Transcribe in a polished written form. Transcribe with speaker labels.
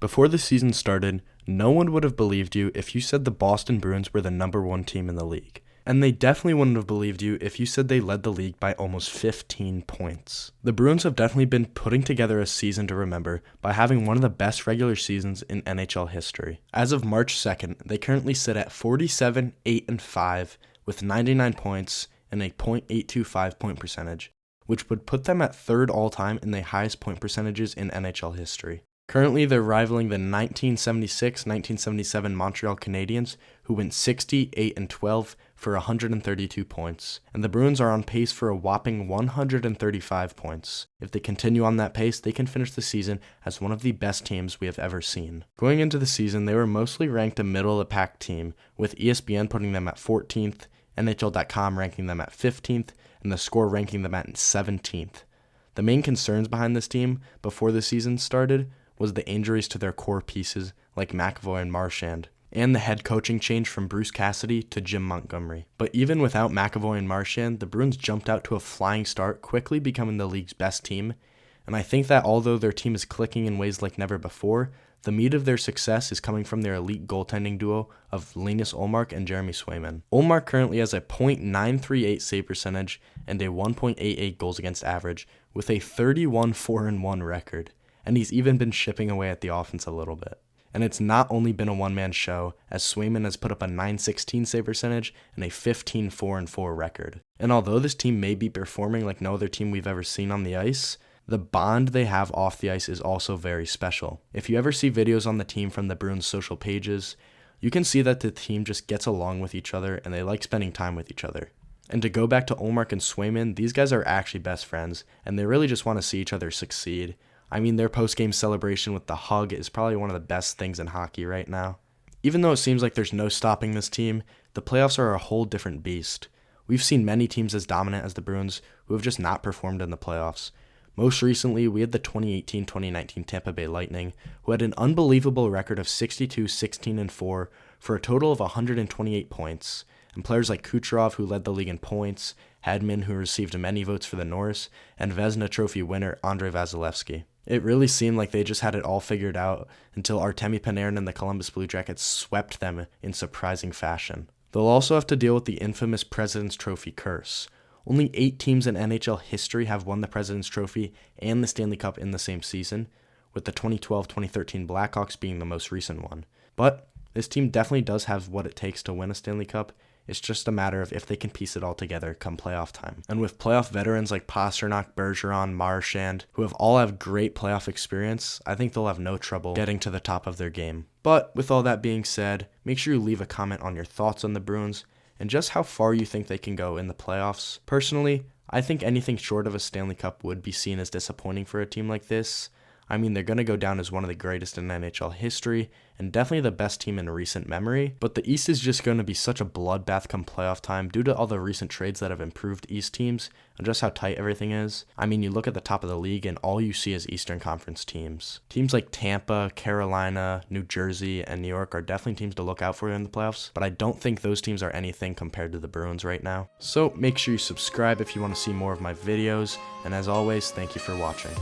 Speaker 1: Before the season started, no one would have believed you if you said the Boston Bruins were the #1 team in the league. And they definitely wouldn't have believed you if you said they led the league by almost 15 points. The Bruins have definitely been putting together a season to remember by having one of the best regular seasons in NHL history. As of March 2nd, they currently sit at 47, 8-5 with 99 points and a .825 point percentage, which would put them at third all-time in the highest point percentages in NHL history. Currently, they're rivaling the 1976-1977 Montreal Canadiens, who went 60, 8-12 for 132 points, and the Bruins are on pace for a whopping 135 points. If they continue on that pace, they can finish the season as one of the best teams we have ever seen. Going into the season, they were mostly ranked a middle-of-the-pack team, with ESPN putting them at 14th, NHL.com ranking them at 15th, and the Score ranking them at 17th. The main concerns behind this team before the season started was the injuries to their core pieces like McAvoy and Marchand, and the head coaching change from Bruce Cassidy to Jim Montgomery. But even without McAvoy and Marchand, the Bruins jumped out to a flying start, quickly becoming the league's best team, and I think that although their team is clicking in ways like never before, the meat of their success is coming from their elite goaltending duo of Linus Ullmark and Jeremy Swayman. Ullmark currently has a .938 save percentage and a 1.88 goals against average, with a 31-4-1 record. And he's even been chipping away at the offense a little bit. And it's not only been a one-man show, as Swayman has put up a .916 save percentage and a 15-4-4 record. And although this team may be performing like no other team we've ever seen on the ice, the bond they have off the ice is also very special. If you ever see videos on the team from the Bruins' social pages, you can see that the team just gets along with each other and they like spending time with each other. And to go back to Ullmark and Swayman, these guys are actually best friends, and they really just want to see each other succeed. I mean, their post-game celebration with the hug is probably one of the best things in hockey right now. Even though it seems like there's no stopping this team, the playoffs are a whole different beast. We've seen many teams as dominant as the Bruins who have just not performed in the playoffs. Most recently, we had the 2018-2019 Tampa Bay Lightning, who had an unbelievable record of 62, 16-4 for a total of 128 points, and players like Kucherov, who led the league in points, Hedman, who received many votes for the Norris, and Vezina Trophy winner Andrei Vasilevsky. It really seemed like they just had it all figured out until Artemi Panarin and the Columbus Blue Jackets swept them in surprising fashion. They'll also have to deal with the infamous President's Trophy curse. Only 8 teams in NHL history have won the President's Trophy and the Stanley Cup in the same season, with the 2012-2013 Blackhawks being the most recent one. But this team definitely does have what it takes to win a Stanley Cup. It's just a matter of if they can piece it all together come playoff time. And with playoff veterans like Pastrnak, Bergeron, Marchand, who all have great playoff experience, I think they'll have no trouble getting to the top of their game. But with all that being said, make sure you leave a comment on your thoughts on the Bruins and just how far you think they can go in the playoffs. Personally, I think anything short of a Stanley Cup would be seen as disappointing for a team like this. I mean, they're going to go down as one of the greatest in NHL history, and definitely the best team in recent memory, but the East is just going to be such a bloodbath come playoff time due to all the recent trades that have improved East teams, and just how tight everything is. I mean, you look at the top of the league, and all you see is Eastern Conference teams. Teams like Tampa, Carolina, New Jersey, and New York are definitely teams to look out for in the playoffs, but I don't think those teams are anything compared to the Bruins right now. So make sure you subscribe if you want to see more of my videos, and as always, thank you for watching.